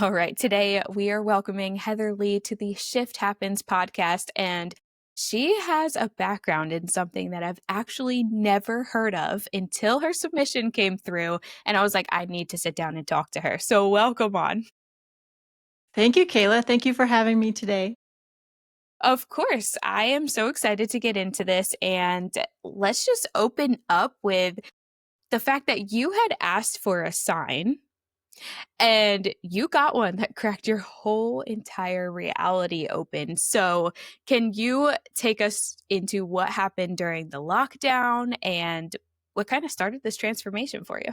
All right. Today we are welcoming Heather Lee to the Shift Happens podcast, and she has a background in something that I've actually never heard of until her submission came through. And I was like, I need to sit down and talk to her. So, welcome on. Thank you, Kayla. Thank you for having me today. Of course, I am so excited to get into this. And let's just open up with the fact that you had asked for a sign and you got one that cracked your whole entire reality open. So, can you take us into what happened during the lockdown and what kind of started this transformation for you?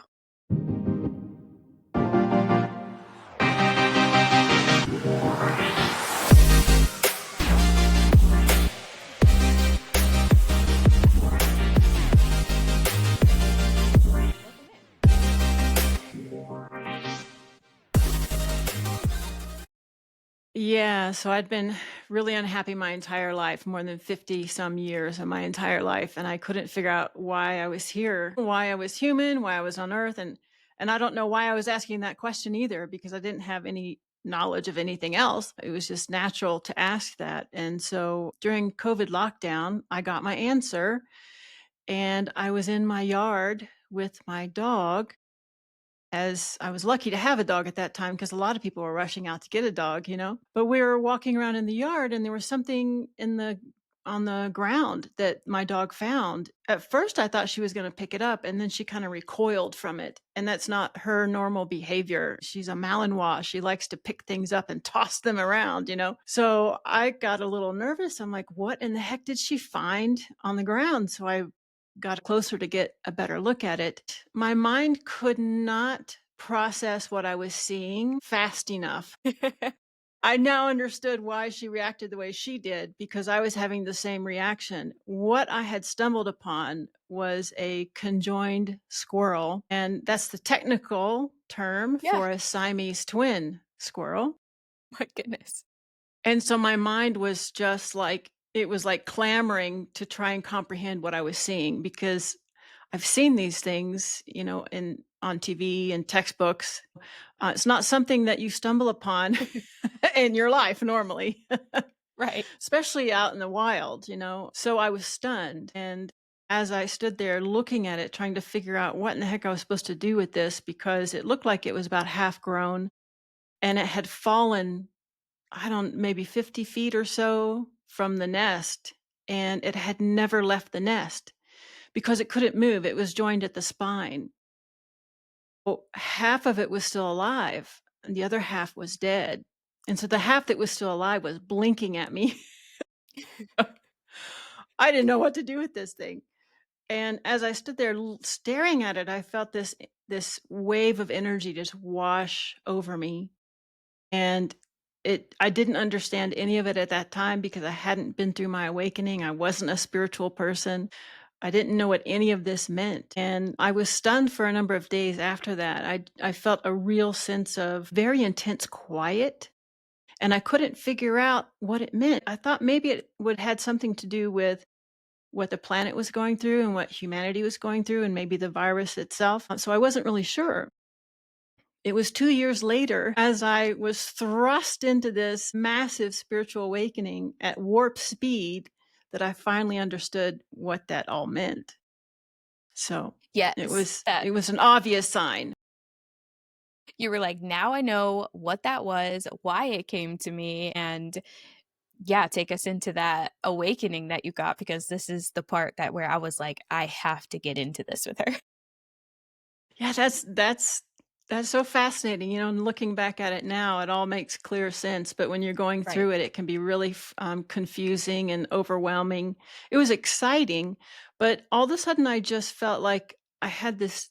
Yeah, so I'd been really unhappy my entire life, more than 50 some years of my entire life, and I couldn't figure out why I was here, why I was human, why I was on earth, and I don't know why I was asking that question either because I didn't have any knowledge of anything else. It was just natural to ask that. And so during COVID lockdown, I got my answer and I was in my yard with my dog, as I was lucky to have a dog at that time because a lot of people were rushing out to get a dog. But we were walking around in the yard and there was something in the on the ground that my dog found. At first I thought she was going to pick it up and then she kind of recoiled from it. And that's not her normal behavior. She's a Malinois. She likes to pick things up and toss them around. So I got a little nervous. I'm like, what in the heck did she find on the ground? So I got closer to get a better look at it. My mind could not process what I was seeing fast enough. I now understood why she reacted the way she did because I was having the same reaction. What I had stumbled upon was a conjoined squirrel, and that's the technical term Yeah, for a Siamese twin squirrel. my goodness. And so my mind was just like, it was like clamoring to try and comprehend what I was seeing because I've seen these things, in on TV and textbooks. It's not something that you stumble upon in your life normally, Right. especially out in the wild. So I was stunned. And as I stood there looking at it, trying to figure out what in the heck I was supposed to do with this, because it looked like it was about half grown and it had fallen, I don't, maybe 50 feet or so from the nest. And it had never left the nest because it couldn't move. It was joined at the spine. Well, half of it was still alive and the other half was dead. And so the half that was still alive was blinking at me. I didn't know what to do with this thing. And as I stood there staring at it, I felt this wave of energy just wash over me. And I didn't understand any of it at that time because I hadn't been through my awakening. I wasn't a spiritual person. I didn't know what any of this meant. And I was stunned for a number of days after that. I felt a real sense of very intense quiet, and I couldn't figure out what it meant. I thought maybe it would had something to do with what the planet was going through and what humanity was going through and maybe the virus itself. So I wasn't really sure. It was 2 years later, as I was thrust into this massive spiritual awakening at warp speed, that I finally understood what that all meant. So, it Yes, was that it was an obvious sign. you were like, now I know what that was, why it came to me, and yeah, take us into that awakening that you got because this is the part that where I was like, I have to get into this with her. Yeah, that's so fascinating, and looking back at it now, it all makes clear sense, but when you're going Right. through it, it can be really confusing and overwhelming. It was exciting, but all of a sudden, I just felt like I had this,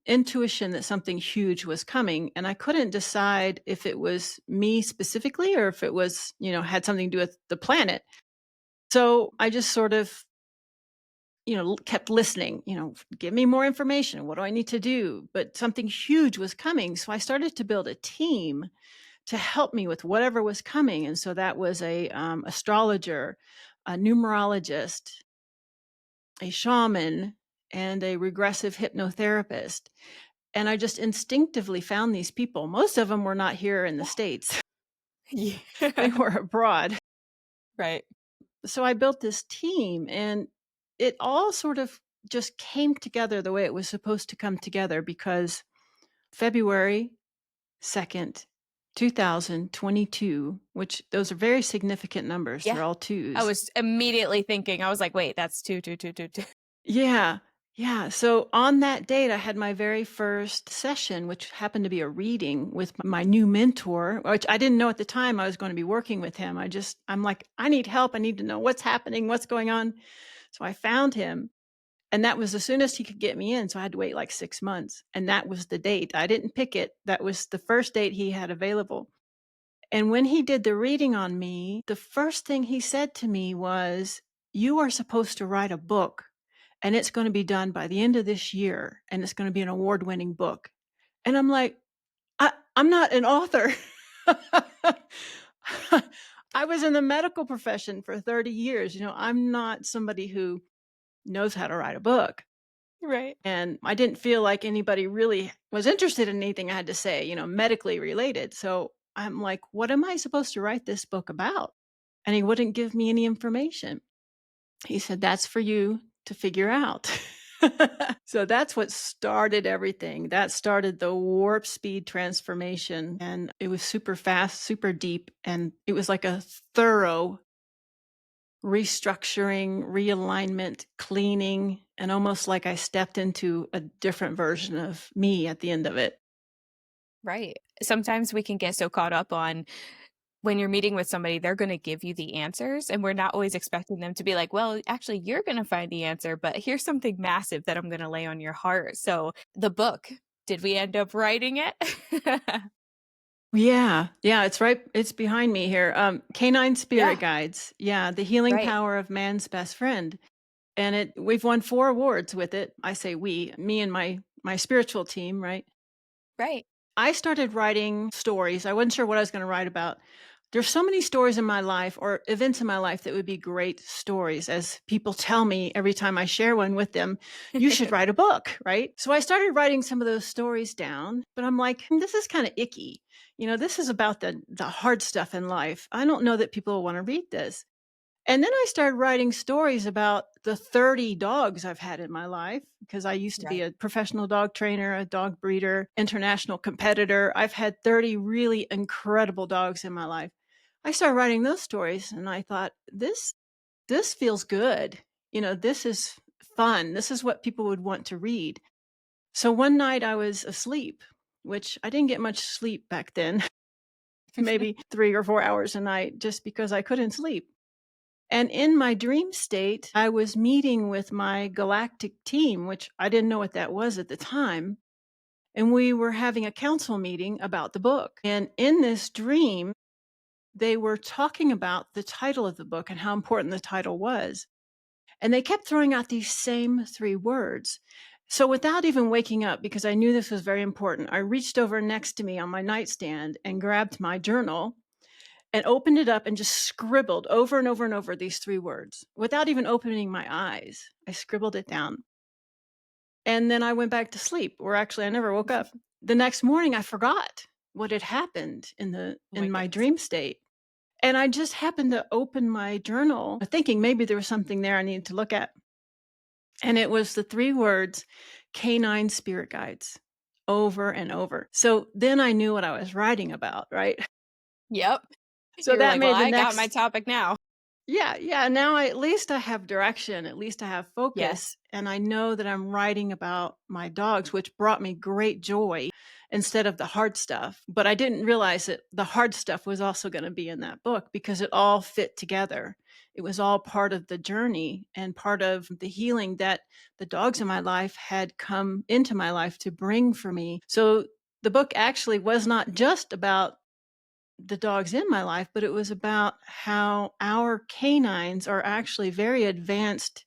intuition that something huge was coming, and I couldn't decide if it was me specifically or if it was, had something to do with the planet. So, I just sort of kept listening, give me more information. What do I need to do? But something huge was coming. So I started to build a team to help me with whatever was coming. And so that was a astrologer, a numerologist, a shaman, and a regressive hypnotherapist. And I just instinctively found these people. Most of them were not here in the States. They Yeah. were abroad. Right. So I built this team, and it all sort of just came together the way it was supposed to come together, because February 2nd, 2022, which those are very significant numbers. Yeah. They're all I twos. was immediately thinking, I was like, wait, that's two, two, two, two, two. Yeah. Yeah. So on that date, I had my very first session, which happened to be a reading with my new mentor, which I didn't know at the time I was going to be working with him. I'm like, I need help. I need to know what's happening, what's going on. So I found him, and that was the soonest he could get me in. So I had to wait like 6 months. And that was the date. I didn't pick it. That was the first date he had available. And when he did the reading on me, the first thing he said to me was, "You are supposed to write a book, and it's going to be done by the end of this year, and it's going to be an award winning book." And I'm like, I'm not an author. I was in the medical profession for 30 years. I'm not somebody who knows how to write a book. Right. And I didn't feel like anybody really was interested in anything I had to say, medically related. So I'm like, what am I supposed to write this book about? And he wouldn't give me any information. He said, that's for you to figure out. So that's what started everything. That started the warp speed transformation. And it was super fast, super deep. And it was like a thorough restructuring, realignment, cleaning, and almost like I stepped into a different version of me at the end of it. Right. Sometimes we can get so caught up on when you're meeting with somebody, they're going to give you the answers. And we're not always expecting them to be like, well, actually, you're going to find the answer, but here's something massive that I'm going to lay on your heart. So the book, did we end up writing it? Yeah, yeah, it's right. It's behind me here. Canine Spirit Yeah. Guides. Yeah, the healing Right. power of man's best friend. And we've won 4 awards with it. I say we, me and my spiritual team, right? Right. I started writing stories. I wasn't sure what I was going to write about. There's so many stories in my life or events in my life that would be great stories. As people tell me every time I share one with them, you should write a book, right? So I started writing some of those stories down, but I'm like, this is kind of icky. This is about the hard stuff in life. I don't know that people want to read this. And then I started writing stories about the 30 dogs I've had in my life, because I used to be Right. a professional dog trainer, a dog breeder, international competitor. I've had 30 really incredible dogs in my life. I started writing those stories, and I thought, this feels good. This is fun. This is what people would want to read. So one night I was asleep, which I didn't get much sleep back then, maybe 3 or 4 hours a night, just because I couldn't sleep. And in my dream state, I was meeting with my galactic team, which I didn't know what that was at the time. And we were having a council meeting about the book. And in this dream, they were talking about the title of the book and how important the title was. And they kept throwing out these same 3 words. So without even waking up, because I knew this was very important, I reached over next to me on my nightstand and grabbed my journal and opened it up and just scribbled over and over and over these 3 words without even opening my eyes. I scribbled it down. And then I went back to sleep, or actually I never woke up. The next morning I forgot what had happened in the Oh my in my goodness. dream state. And I just happened to open my journal thinking maybe there was something there I needed to look at. And it was the 3 words, canine spirit guides, over and over. So then I knew what I was writing about, right? Yep. So You were that like, well, made the I got my next topic now. Yeah, yeah, now at least I have direction, at least I have focus, Yes. and I know that I'm writing about my dogs, which brought me great joy instead of the hard stuff. But I didn't realize that the hard stuff was also gonna be in that book, because it all fit together. It was all part of the journey and part of the healing that the dogs in my life had come into my life to bring for me. So the book actually was not just about the dogs in my life, but it was about how our canines are actually very advanced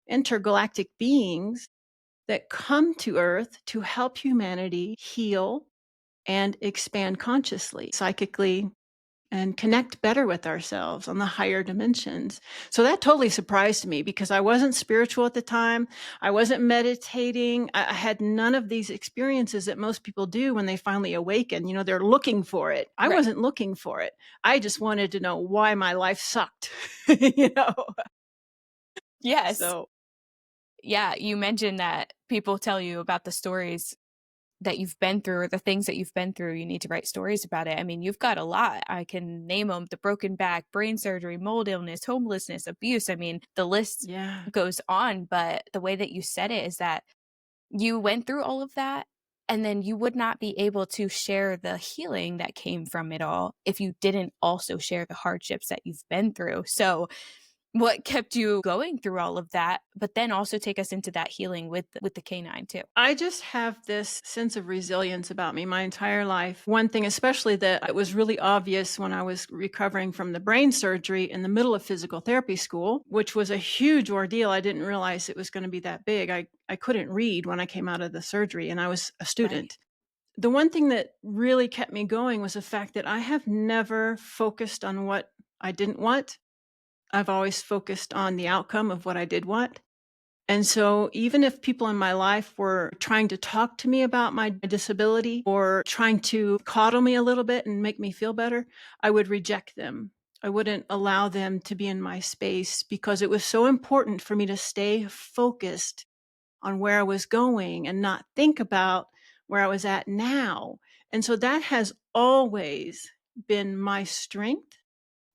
intergalactic beings that come to Earth to help humanity heal and expand consciously, psychically. and connect better with ourselves on the higher dimensions. So that totally surprised me because I wasn't spiritual at the time. I wasn't meditating. I had none of these experiences that most people do when they finally awaken. They're looking for it. I Right. wasn't looking for it. I just wanted to know why my life sucked. you know. Yes. So Yeah, you mentioned that people tell you about the stories that you've been through or the things that you've been through. You need to write stories about it. I mean, you've got a lot. I can name them: the broken back, brain surgery, mold illness, homelessness, abuse. I mean, the list yeah, goes on, but the way that you said it is that you went through all of that, and then you would not be able to share the healing that came from it all if you didn't also share the hardships that you've been through. So, what kept you going through all of that, but then also take us into that healing with the canine too. I just have this sense of resilience about me my entire life. One thing, especially that it was really obvious when I was recovering from the brain surgery in the middle of physical therapy school, which was a huge ordeal. I didn't realize it was going to be that big. I couldn't read when I came out of the surgery, and I was a Right. student. The one thing that really kept me going was the fact that I have never focused on what I didn't want. I've always focused on the outcome of what I did want. And so, even if people in my life were trying to talk to me about my disability or trying to coddle me a little bit and make me feel better, I would reject them. I wouldn't allow them to be in my space because it was so important for me to stay focused on where I was going and not think about where I was at now. And so, that has always been my strength.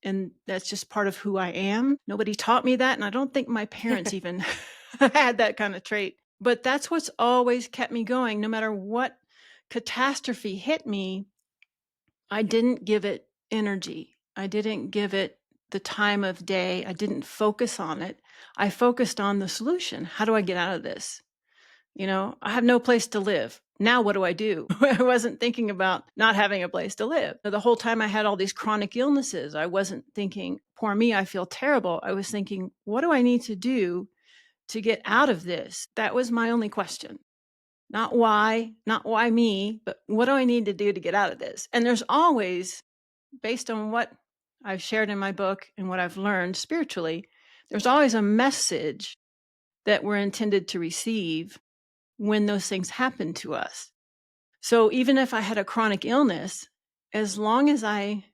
And that's just part of who I am. Nobody taught me that, and I don't think my parents even had that kind of trait. But that's what's always kept me going. No matter what catastrophe hit me, I didn't give it energy. I didn't give it the time of day. I didn't focus on it. I focused on the solution. How do I get out of this? I have no place to live. Now what do I do? I wasn't thinking about not having a place to live. The whole time I had all these chronic illnesses, I wasn't thinking, poor me, I feel terrible. I was thinking, what do I need to do to get out of this? That was my only question. Not why me, but what do I need to do to get out of this? And there's always, based on what I've shared in my book and what I've learned spiritually, there's always a message that we're intended to receive when those things happen to us. So even if I had a chronic illness, as long as I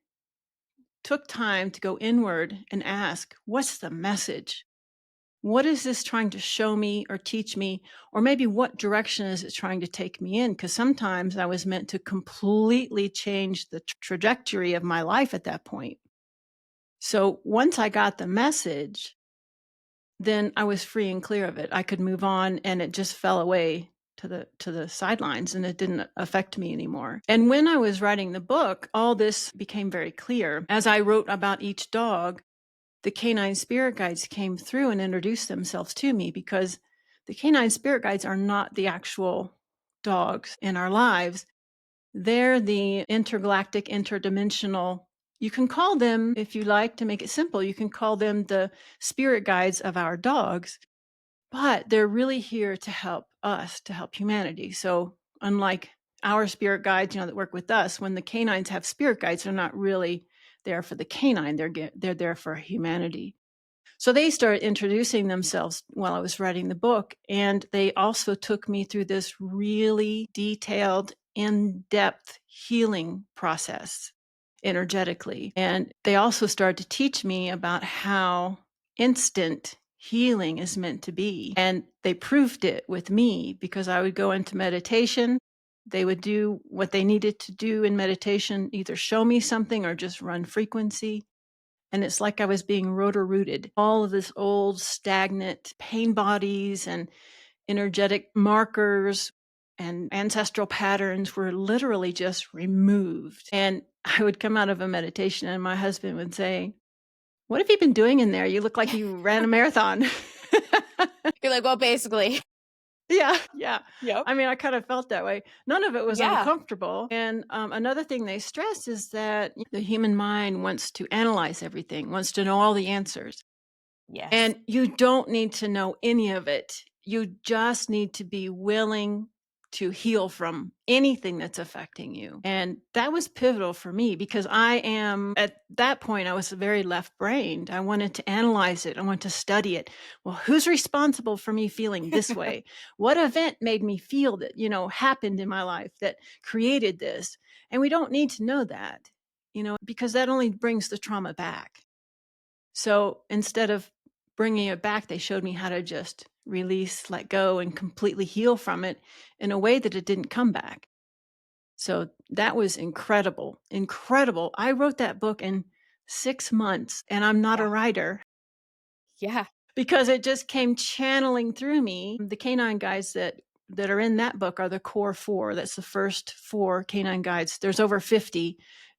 took time to go inward and ask, what's the message? What is this trying to show me or teach me? Or maybe what direction is it trying to take me in? Because sometimes I was meant to completely change the trajectory of my life at that point. So once I got the message, then I was free and clear of it. I could move on and it just fell away to the sidelines and it didn't affect me anymore. And when I was writing the book, all this became very clear. As I wrote about each dog, the canine spirit guides came through and introduced themselves to me because the canine spirit guides are not the actual dogs in our lives. They're the intergalactic, interdimensional. You can call them, if you like to make it simple, you can call them the spirit guides of our dogs, but they're really here to help us, to help humanity. So, unlike our spirit guides, that work with us, when the canines have spirit guides, they're not really there for the canine, they're there for humanity. So they started introducing themselves while I was writing the book. And they also took me through this really detailed, in depth healing process energetically. And they also started to teach me about how instant healing is meant to be. And they proved it with me because I would go into meditation. They would do what they needed to do in meditation, either show me something or just run frequency. And it's like I was being rotor-rooted. All of this old stagnant pain bodies and energetic markers and ancestral patterns were literally just removed. And I would come out of a meditation and my husband would say, "What have you been doing in there? You look like you ran a marathon." You're like, well, basically. Yeah, yeah. Yep. I mean, I kind of felt that way. None of it was Yeah. uncomfortable. And another thing they stress is that the human mind wants to analyze everything, wants to know all the answers. Yes. And you don't need to know any of it. You just need to be willing to heal from anything that's affecting you. And that was pivotal for me because I am at that point, I was very left brained. I wanted to analyze it, I wanted to study it. Well, who's responsible for me feeling this way? What event made me feel that, happened in my life that created this? And we don't need to know that, because that only brings the trauma back. So instead of bringing it back, they showed me how to just release, let go, and completely heal from it in a way that it didn't come back. So that was incredible. Incredible. I wrote that book in 6 months, and I'm not Yeah. a writer Yeah. because it just came channeling through me. The canine guides that are in that book are the core four. That's the first four canine guides. There's over 50,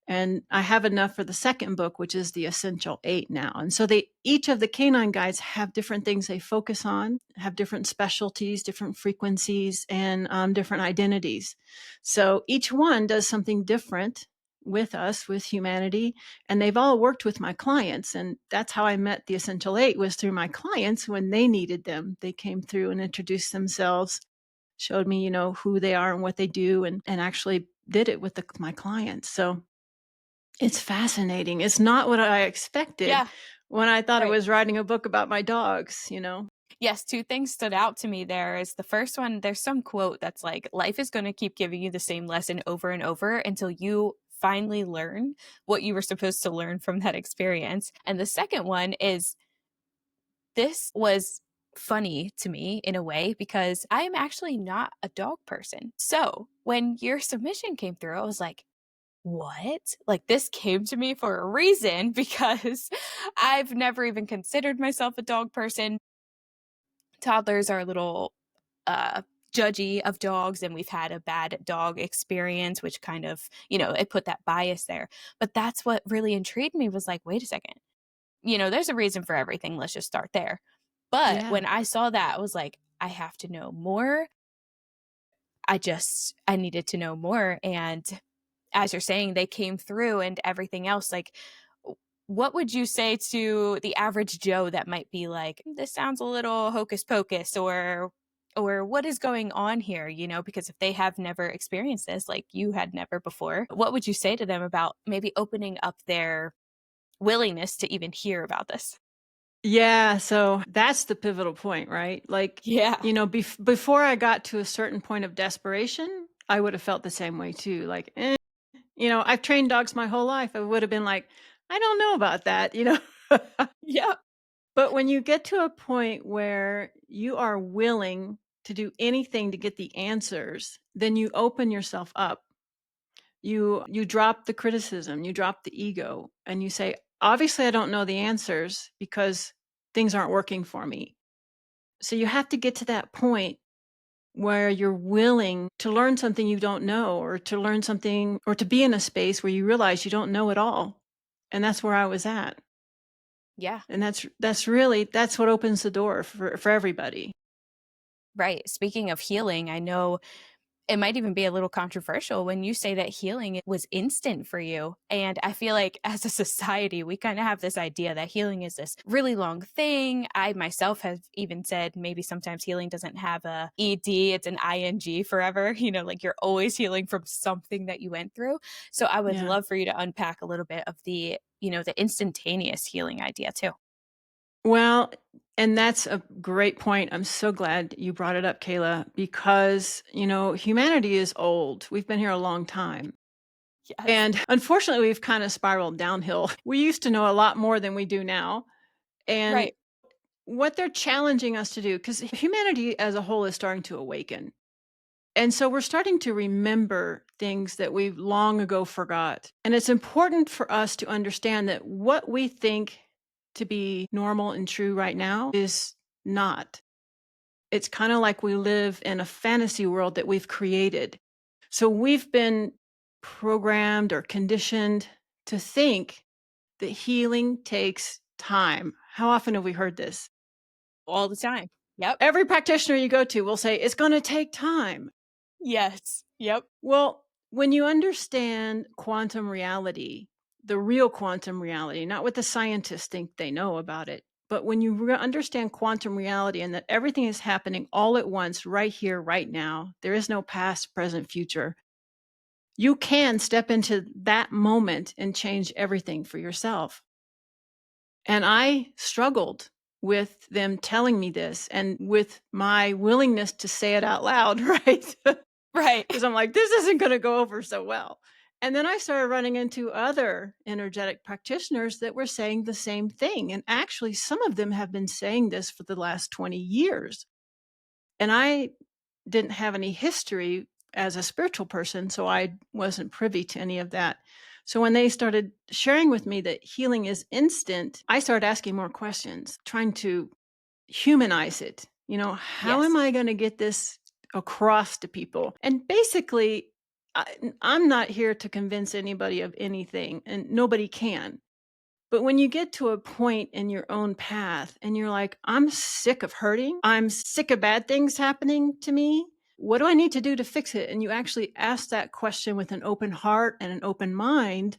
and I have enough for the second book, which is the essential 8 now. And so they each of the canine guides have different things they focus on, have different specialties, different frequencies, and different identities. So each one does something different with us, with humanity, and they've all worked with my clients. And that's how I met the essential 8, was through my clients. When they needed them, they came through and introduced themselves, showed me, who they are and what they do, and actually did it with my clients. So it's fascinating. It's not what I expected Yeah. when I thought I Right. was writing a book about my dogs. Yes, 2 things stood out to me there is the first one, there's some quote that's like, "Life is gonna keep giving you the same lesson over and over until you finally learn what you were supposed to learn from that experience." And the second one is, this was funny to me in a way because I am actually not a dog person. So, when your submission came through, I was like, "What?" Like, this came to me for a reason because I've never even considered myself a dog person. Toddlers are a little uh judgy of dogs, and we've had a bad dog experience, which kind of, it put that bias there. But that's what really intrigued me, was like, wait a second, there's a reason for everything, let's just start there. But Yeah. when I saw that, I was like, I have to know more. I needed to know more. And as you're saying, they came through and everything else. Like, what would you say to the average Joe that might be like, this sounds a little hocus pocus, or what is going on here, because if they have never experienced this, like you had never before, what would you say to them about maybe opening up their willingness to even hear about this? Yeah, so that's the pivotal point, right? Like, Yeah. before I got to a certain point of desperation, I would have felt the same way too. Like, I've trained dogs my whole life. I would have been like, I don't know about that. Yeah. But when you get to a point where you are willing to do anything to get the answers, then you open yourself up. You drop the criticism, you drop the ego, and you say, obviously I don't know the answers because things aren't working for me. So you have to get to that point where you're willing to learn something you don't know, or to learn something, or to be in a space where you realize you don't know it all. And that's where I was at. Yeah. And that's what opens the door for everybody. Right. Speaking of healing, I know it might even be a little controversial when you say that healing was instant for you. And I feel like as a society, we kind of have this idea that healing is this really long thing. I myself have even said maybe sometimes healing doesn't have a ed, it's an ing forever, like you're always healing from something that you went through. So I would Yeah. love for you to unpack a little bit of the instantaneous healing idea too. Well, and that's a great point. I'm so glad you brought it up, Kayla, because, humanity is old. We've been here a long time. Yes. And unfortunately, we've kind of spiraled downhill. We used to know a lot more than we do now. And Right. what they're challenging us to do, because humanity as a whole is starting to awaken. And so we're starting to remember things that we long ago forgot. And it's important for us to understand that what we think to be normal and true right now is not. It's kind of like we live in a fantasy world that we've created. So we've been programmed or conditioned to think that healing takes time. How often have we heard this? All the time. Yep. Every practitioner you go to will say, it's going to take time. Yes. Yep. Well, when you understand quantum reality, the real quantum reality, not what the scientists think they know about it, But when you understand quantum reality and that everything is happening all at once, right here, right now, there is no past, present, future. You can step into that moment and change everything for yourself. And I struggled with them telling me this and with my willingness to say it out loud, right? Right. Because I'm like, this isn't going to go over so well. And then I started running into other energetic practitioners that were saying the same thing. And actually, some of them have been saying this for the last 20 years. And I didn't have any history as a spiritual person, so I wasn't privy to any of that. So when they started sharing with me that healing is instant, I started asking more questions, trying to humanize it. How am Yes. I going to get this across to people? And basically, I'm not here to convince anybody of anything, and nobody can. But when you get to a point in your own path and you're like, I'm sick of hurting, I'm sick of bad things happening to me. What do I need to do to fix it? And you actually ask that question with an open heart and an open mind,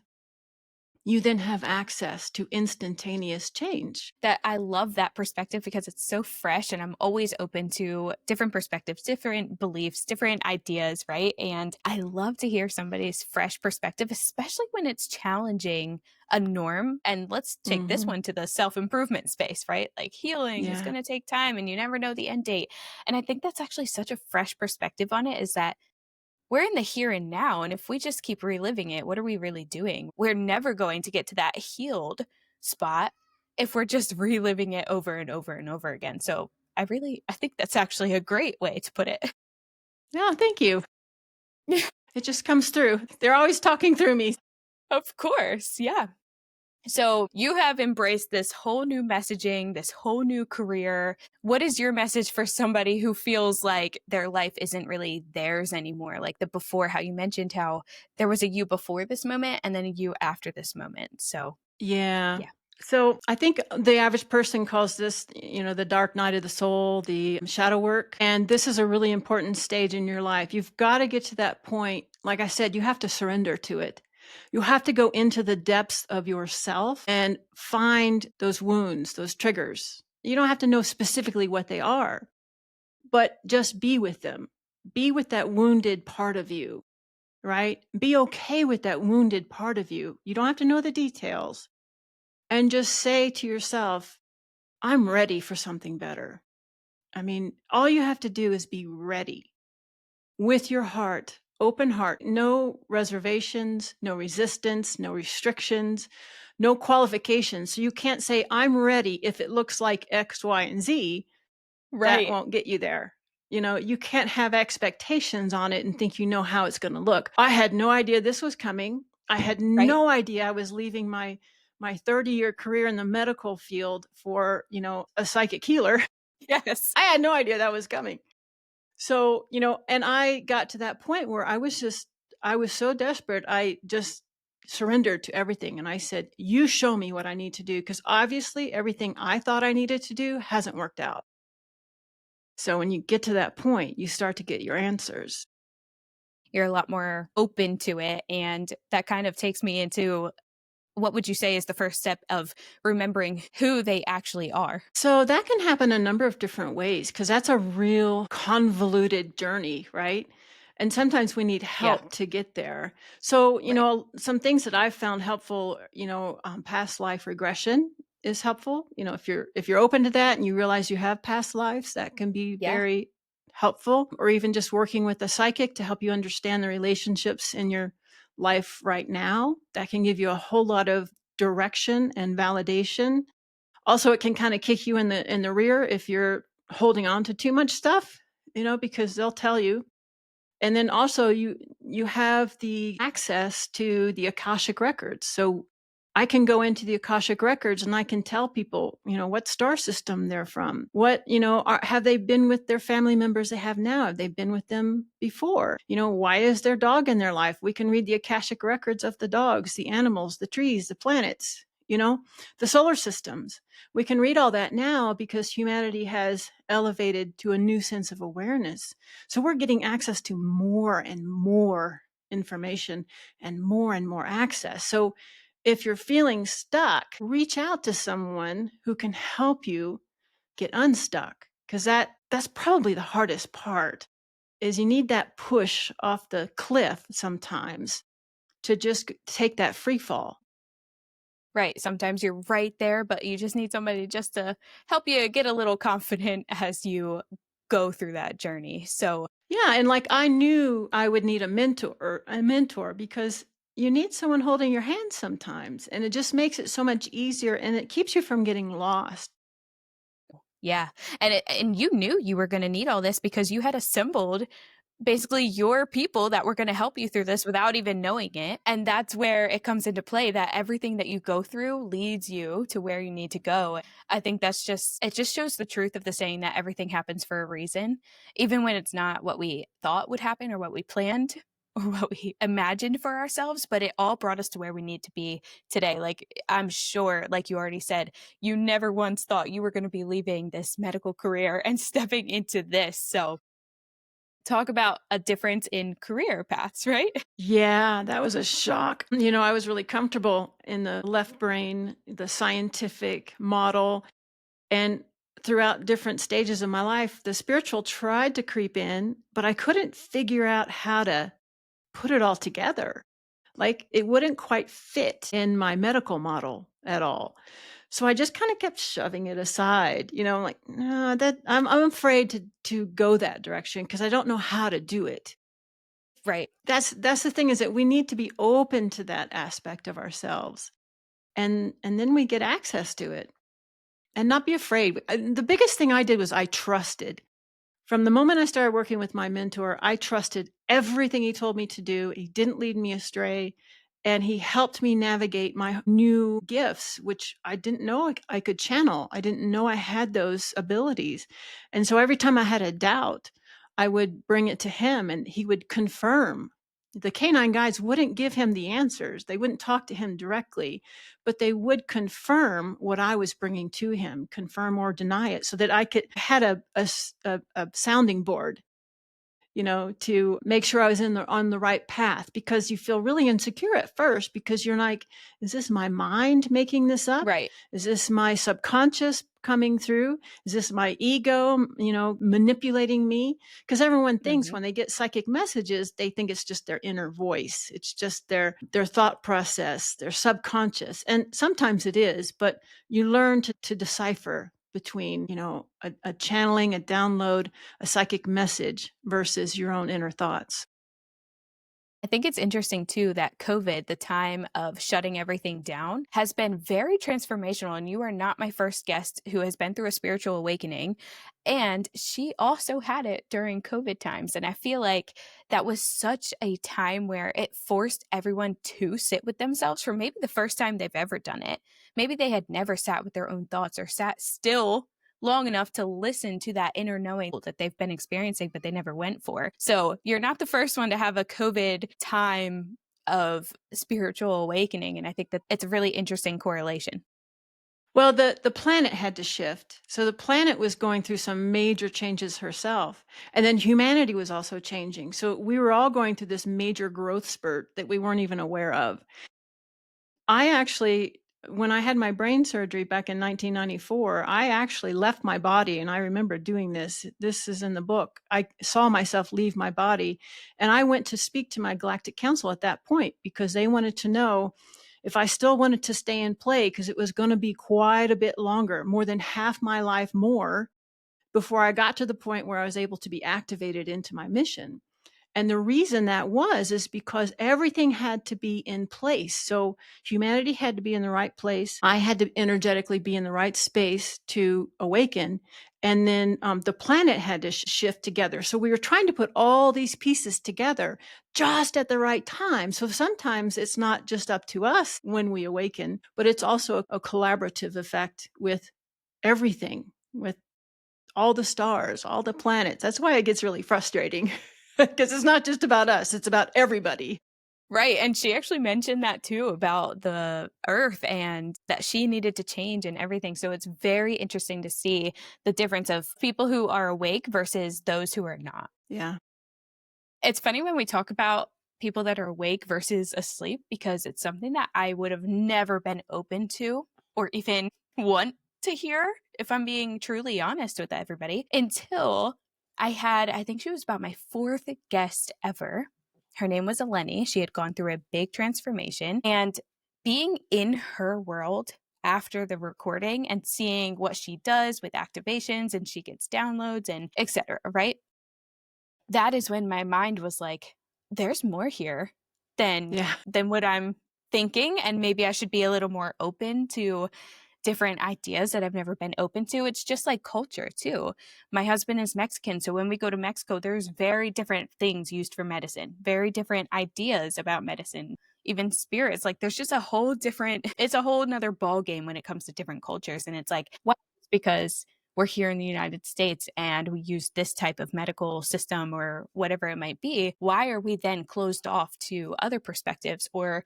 you then have access to instantaneous change. That I love that perspective because it's so fresh and I'm always open to different perspectives, different beliefs, different ideas, right? And I love to hear somebody's fresh perspective, especially when it's challenging a norm. And let's take this Hmm. one to the self-improvement space, right? Like healing is Yeah. going to take time and you never know the end date. And I think that's actually such a fresh perspective on it, is that we're in the here and now. And if we just keep reliving it, what are we really doing? We're never going to get to that healed spot if we're just reliving it over and over and over again. So I think that's actually a great way to put it. Yeah. Thank you. It just comes through. They're always talking through me. Of course. Yeah. So you have embraced this whole new messaging, this whole new career. What is your message for somebody who feels like their life isn't really theirs anymore? Like the before, how you mentioned how there was a you before this moment and then a you after this moment. So, Yeah. yeah. So I think the average person calls this, the dark night of the soul, the shadow work. And this is a really important stage in your life. You've got to get to that point. Like I said, you have to surrender to it. You have to go into the depths of yourself and find those wounds, those triggers. You don't have to know specifically what they are, but just be with them. Be with that wounded part of you, right? Be okay with that wounded part of you. You don't have to know the details, and just say to yourself, I'm ready for something better. I mean, all you have to do is be ready with your heart, open heart, no reservations, no resistance, no restrictions, no qualifications. So you can't say, I'm ready if it looks like X, Y, and Z. That Right. won't get you there. You can't have expectations on it and think you know how it's going to look. I had no idea this was coming. I had Right. no idea I was leaving my 30-year career in the medical field for, a psychic healer. Yes. I had no idea that was coming. So, and I got to that point where I was so desperate. I just surrendered to everything. And I said, you show me what I need to do. Because obviously everything I thought I needed to do hasn't worked out. So when you get to that point, you start to get your answers. You're a lot more open to it. And that kind of takes me into, what would you say is the first step of remembering who they actually are? So that can happen a number of different ways because that's a real convoluted journey, right? And sometimes we need Yeah. help to get there. So, Right. some things that I've found helpful, past life regression is helpful. If you're open to that and you realize you have past lives, that can be Yeah. very helpful. Or even just working with a psychic to help you understand the relationships in your life right now, that can give you a whole lot of direction and validation. Also, it can kind of kick you in the rear if you're holding on to too much stuff, because they'll tell you. And then also you have the access to the Akashic records. So I can go into the Akashic records and I can tell people, what star system they're from. What, have they been with their family members they have now? Have they been with them before? Why is their dog in their life? We can read the Akashic records of the dogs, the animals, the trees, the planets, the solar systems. We can read all that now because humanity has elevated to a new sense of awareness. So we're getting access to more and more information and more access. So If you're feeling stuck, reach out to someone who can help you get unstuck, because that's probably the hardest part, is you need that push off the cliff sometimes to just take that free fall. Right, sometimes you're right there, but you just need somebody just to help you get a little confident as you go through that journey. So, Yeah, and like I knew I would need a mentor because you need someone holding your hand sometimes, and it just makes it so much easier and it keeps you from getting lost. yeah, and you knew you were gonna need all this because you had assembled basically your people that were gonna help you through this without even knowing it, and that's where it comes into play that everything that you go through leads you to where you need to go. I think that's just it just shows the truth of the saying that everything happens for a reason, even when it's not what we thought would happen or what we planned or what we imagined for ourselves, but it all brought us to where we need to be today. Like, I'm sure, like you already said, you never once thought you were gonna be leaving this medical career and stepping into this, so talk about a difference in career paths, right? Yeah, that was a shock. You know, I was really comfortable in the left brain, the scientific model, and throughout different stages of my life, the spiritual tried to creep in, but I couldn't figure out how to put it all together. Like, it wouldn't quite fit in my medical model at all. So I just kinda kept shoving it aside, like, "No, that I'm afraid to go that direction because I don't know how to do it." Right. That's the thing, is that we need to be open to that aspect of ourselves, and then we get access to it, and not be afraid. The biggest thing I did was I trusted. From the moment I started working with my mentor, I trusted everything he told me to do. He didn't lead me astray. And he helped me navigate my new gifts, which I didn't know I could channel. I didn't know I had those abilities. And so every time I had a doubt, I would bring it to him and he would confirm. The canine guides wouldn't give him the answers, they wouldn't talk to him directly, but they would confirm what I was bringing to him, confirm or deny it, so that I could had a sounding board, to make sure I was on the right path, because you feel really insecure at first because you're like, is this my mind making this up? Right. Is this my subconscious coming through? Is this my ego, manipulating me? Because everyone thinks Mhm. when they get psychic messages, they think it's just their inner voice. It's just their thought process, their subconscious. And sometimes it is, but you learn to decipher between, a channeling, a download, a psychic message versus your own inner thoughts. I think it's interesting too that COVID, the time of shutting everything down, has been very transformational. And you are not my first guest who has been through a spiritual awakening. And she also had it during COVID times. And I feel like that was such a time where it forced everyone to sit with themselves for maybe the first time they've ever done it. Maybe they had never sat with their own thoughts or sat still long enough to listen to that inner knowing that they've been experiencing, but they never went for. So you're not the first one to have a COVID time of spiritual awakening. And I think that it's a really interesting correlation. Well, the planet had to shift. So the planet was going through some major changes herself. And then humanity was also changing. So we were all going through this major growth spurt that we weren't even aware of. I actually, when I had my brain surgery back in 1994, I actually left my body, and I remember doing this. This is in the book. I saw myself leave my body, and I went to speak to my galactic council at that point because they wanted to know if I still wanted to stay and play, because it was going to be quite a bit longer, more than half my life more, before I got to the point where I was able to be activated into my mission. And the reason that was is because everything had to be in place. So humanity had to be in the right place. I had to energetically be in the right space to awaken. And then the planet had to shift together. So we were trying to put all these pieces together just at the right time. So sometimes it's not just up to us when we awaken, but it's also a collaborative effect with everything, with all the stars, all the planets. That's why it gets really frustrating because it's not just about us, it's about everybody. Right. And she actually mentioned that too about the earth and that she needed to change and everything. So it's very interesting to see the difference of people who are awake versus those who are not. Yeah. It's funny when we talk about people that are awake versus asleep because it's something that I would have never been open to or even want to hear, if I'm being truly honest with everybody, until I think she was about my fourth guest ever. Her name was Eleni. She had gone through a big transformation. And being in her world after the recording and seeing what she does with activations and she gets downloads and etc., right? That is when my mind was like, there's more here than Yeah. what I'm thinking, and maybe I should be a little more open to different ideas that I've never been open to. It's just like culture too. My husband is Mexican, so when we go to Mexico, there's very different things used for medicine, very different ideas about medicine, even spirits. Like there's just a whole different it's a whole nother ball game when it comes to different cultures. And it's like, what because we're here in the United States and we use this type of medical system or whatever it might be, why are we then closed off to other perspectives or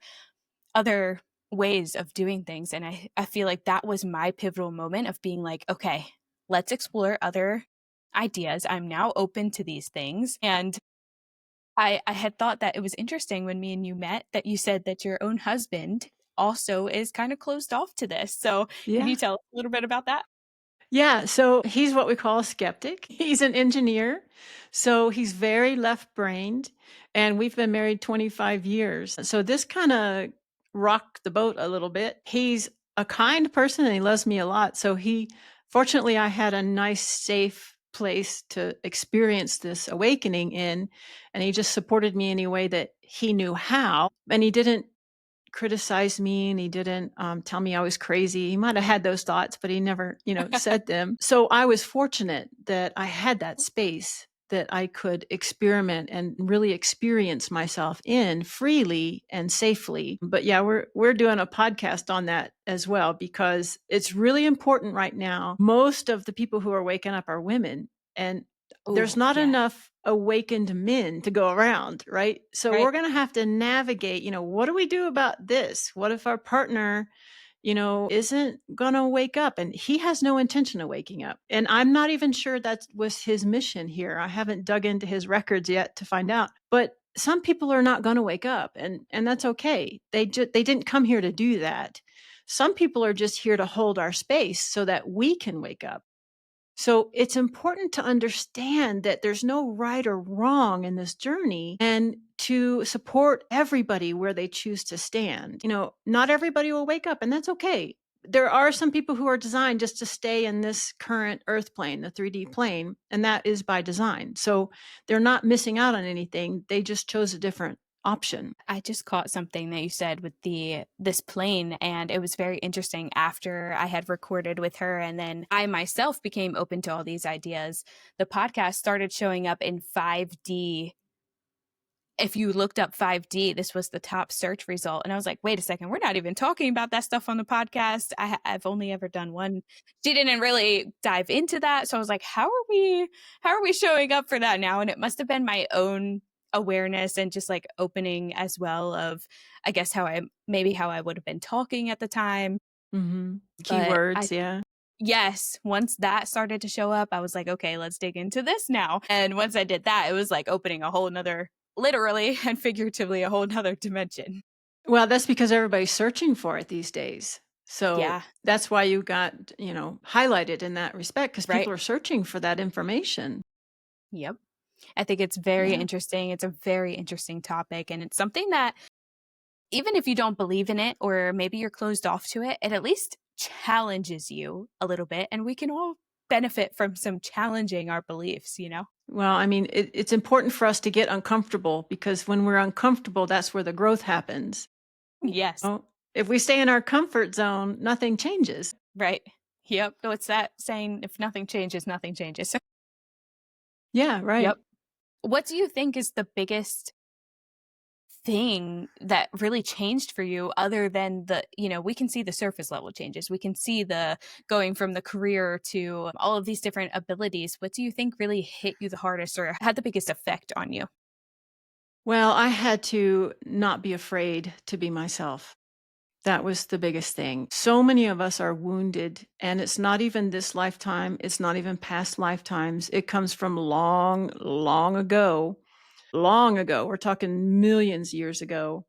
other ways of doing things? And I feel like that was my pivotal moment of being like, okay, let's explore other ideas. I'm now open to these things. And I had thought that it was interesting when me and you met that you said that your own husband also is kind of closed off to this. So can Yeah. you tell us a little bit about that? Yeah, so he's what we call a skeptic. He's an engineer, so he's very left-brained, and we've been married 25 years. So this kinda rocked the boat a little bit. He's a kind person and he loves me a lot, so he fortunately, I had a nice, safe place to experience this awakening in, and he just supported me any way that he knew how, and he didn't criticize me and he didn't tell me I was crazy. He might have had those thoughts, but he never, said them. So I was fortunate that I had that space that I could experiment and really experience myself in freely and safely. But yeah, we're doing a podcast on that as well because it's really important right now. Most of the people who are waking up are women, and there's Oh, not yeah. enough awakened men to go around, right? So Right. we're going to have to navigate, what do we do about this? What if our partner, isn't going to wake up and he has no intention of waking up? And I'm not even sure that was his mission here. I haven't dug into his records yet to find out. But some people are not going to wake up and that's okay. They didn't come here to do that. Some people are just here to hold our space so that we can wake up. So it's important to understand that there's no right or wrong in this journey and to support everybody where they choose to stand. Not everybody will wake up, and that's okay. There are some people who are designed just to stay in this current earth plane, the 3D plane, and that is by design. So they're not missing out on anything. They just chose a different option. I just caught something that you said with this plane, and it was very interesting after I had recorded with her and then I myself became open to all these ideas. The podcast started showing up in 5D. If you looked up 5D, this was the top search result. And I was like, wait a second, we're not even talking about that stuff on the podcast. I've only ever done one. She didn't really dive into that. So I was like, how are we showing up for that now? And it must have been my own awareness and just like opening as well of, I guess, how I would have been talking at the time. But Keywords, yeah. yes, once that started to show up, I was like, okay, let's dig into this now. And once I did that, it was like opening a whole nother, literally and figuratively, a whole nother dimension. Well, that's because everybody's searching for it these days. So Yeah. that's why you got, highlighted in that respect because Right. people are searching for that information. Yep. I think it's very Yeah. interesting. It's a very interesting topic. And it's something that, even if you don't believe in it or maybe you're closed off to it, it at least challenges you a little bit. And we can all benefit from some challenging our beliefs, you know? Well, I mean, it's important for us to get uncomfortable because when we're uncomfortable, that's where the growth happens. Yes. Oh, if we stay in our comfort zone, nothing changes. Right. Yep. What's that saying? If nothing changes, nothing changes. Yeah, right. Yep. What do you think is the biggest thing that really changed for you other than we can see the surface level changes. We can see the going from the career to all of these different abilities. What do you think really hit you the hardest or had the biggest effect on you? Well, I had to not be afraid to be myself. That was the biggest thing. So many of us are wounded, and it's not even this lifetime, it's not even past lifetimes. It comes from long, long ago. long ago, we're talking millions years ago,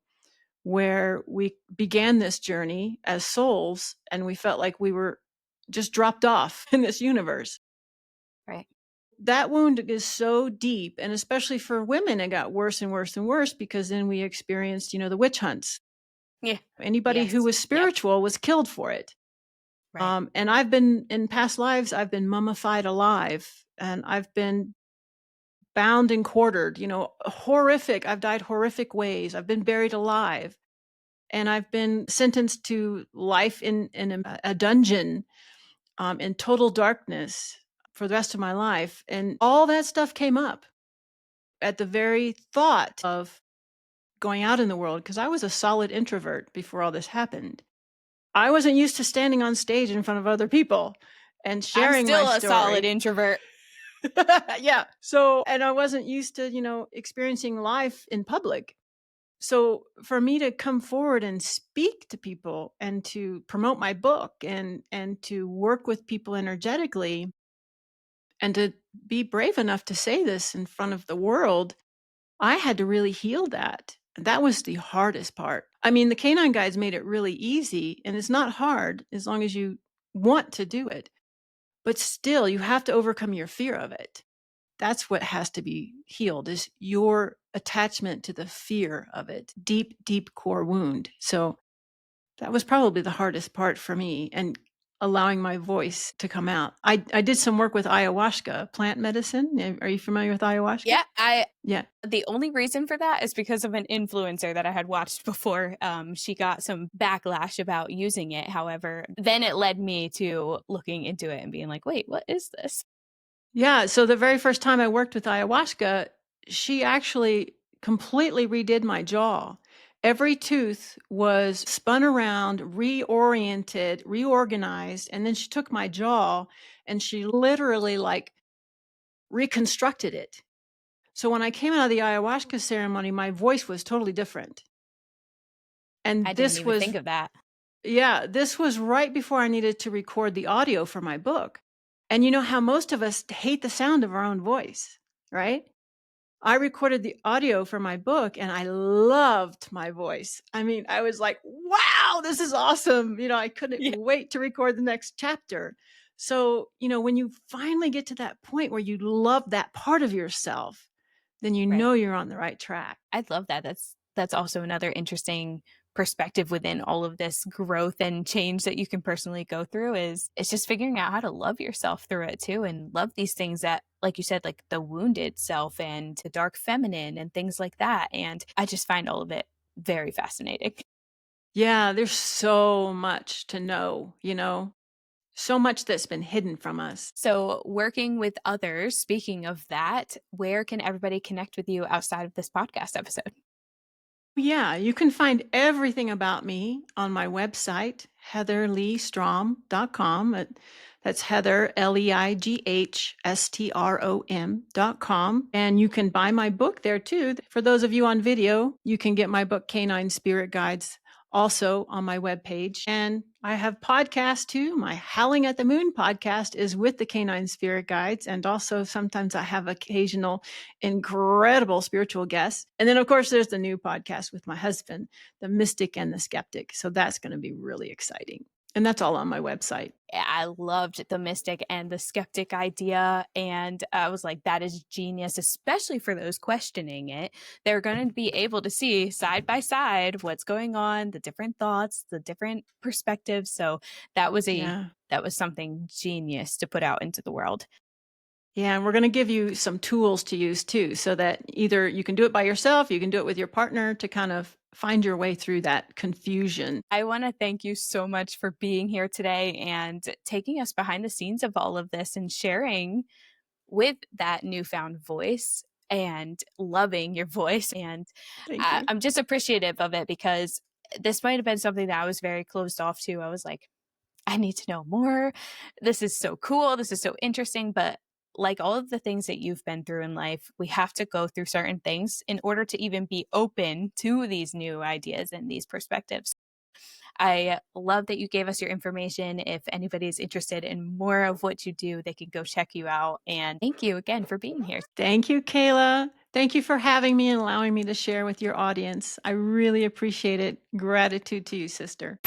where we began this journey as souls and we felt like we were just dropped off in this universe. Right. That wound is so deep, and especially for women, it got worse and worse and worse because then we experienced, the witch hunts. Yeah. Anybody who Yes. was Yep. spiritual was killed for it. Right. And I've been in past lives, I've been mummified alive, and I've been bound and quartered, horrific. I've died horrific ways. I've been buried alive, and I've been sentenced to life in a dungeon, in total darkness for the rest of my life. And all that stuff came up at the very thought of going out in the world, because I was a solid introvert before all this happened. I wasn't used to standing on stage in front of other people and I'm sharing my still a solid story. introvert. Yeah. So, and I wasn't used to, experiencing life in public. So for me to come forward and speak to people and to promote my book and to work with people energetically and to be brave enough to say this in front of the world, I had to really heal that. That was the hardest part. I mean, the canine guides made it really easy, and it's not hard as long as you want to do it. But still, you have to overcome your fear of it. That's what has to be healed, is your attachment to the fear of it. Deep, deep core wound. So that was probably the hardest part for me, and allowing my voice to come out. I did some work with ayahuasca, plant medicine. Are you familiar with ayahuasca? Yeah, I Yeah. the only reason for that is because of an influencer that I had watched before. She got some backlash about using it. However, then it led me to looking into it and being like, wait, what is this? Yeah, so the very first time I worked with ayahuasca, she actually completely redid my jaw. Every tooth was spun around, reoriented, reorganized, and then she took my jaw and she literally like reconstructed it. So when I came out of the ayahuasca ceremony, my voice was totally different. I And didn't even think of that. yeah, this was right before I needed to record the audio for my book. And you know how most of us hate the sound of our own voice, right? I recorded the audio for my book and I loved my voice. I mean, I was like, wow, this is awesome. I couldn't Yeah. wait to record the next chapter. So, when you finally get to that point where you love that part of yourself, then you Right. know you're on the right track. I love that. That's also another interesting perspective within all of this growth and change that you can personally go through is it's just figuring out how to love yourself through it too and love these things that like you said like the wounded self and the dark feminine and things like that and I just find all of it very fascinating. Yeah, there's so much to know, so much that's been hidden from us. So, working with others, speaking of that, where can everybody connect with you outside of this podcast episode? Yeah, you can find everything about me on my website, heatherleighstrom.com. That's Heather, Leigh-strom.com. And you can buy my book there too. For those of you on video, you can get my book, Canine Spirit Guides, also on my webpage. And I have podcasts too. My Howling at the Moon podcast is with the Canine Spirit Guides. And also sometimes I have occasional incredible spiritual guests. And then, of course, there's the new podcast with my husband, The Mystic and the Skeptic. So that's going to be really exciting. And that's all on my website. I loved the mystic and the skeptic idea. And I was like, that is genius, especially for those questioning it. They're going to be able to see side by side what's going on, the different thoughts, the different perspectives. So that was Yeah. something genius to put out into the world. Yeah, and we're going to give you some tools to use too, so that either you can do it by yourself, you can do it with your partner to kind of find your way through that confusion. I want to thank you so much for being here today and taking us behind the scenes of all of this and sharing with that newfound voice and loving your voice. And Thank you. I'm just appreciative of it because this might have been something that I was very closed off to. I was like, I need to know more. This is so cool. This is so interesting. But like all of the things that you've been through in life, we have to go through certain things in order to even be open to these new ideas and these perspectives. I love that you gave us your information. If anybody's interested in more of what you do, they can go check you out. And thank you again for being here. Thank you, Kayla. Thank you for having me and allowing me to share with your audience. I really appreciate it. Gratitude to you, sister.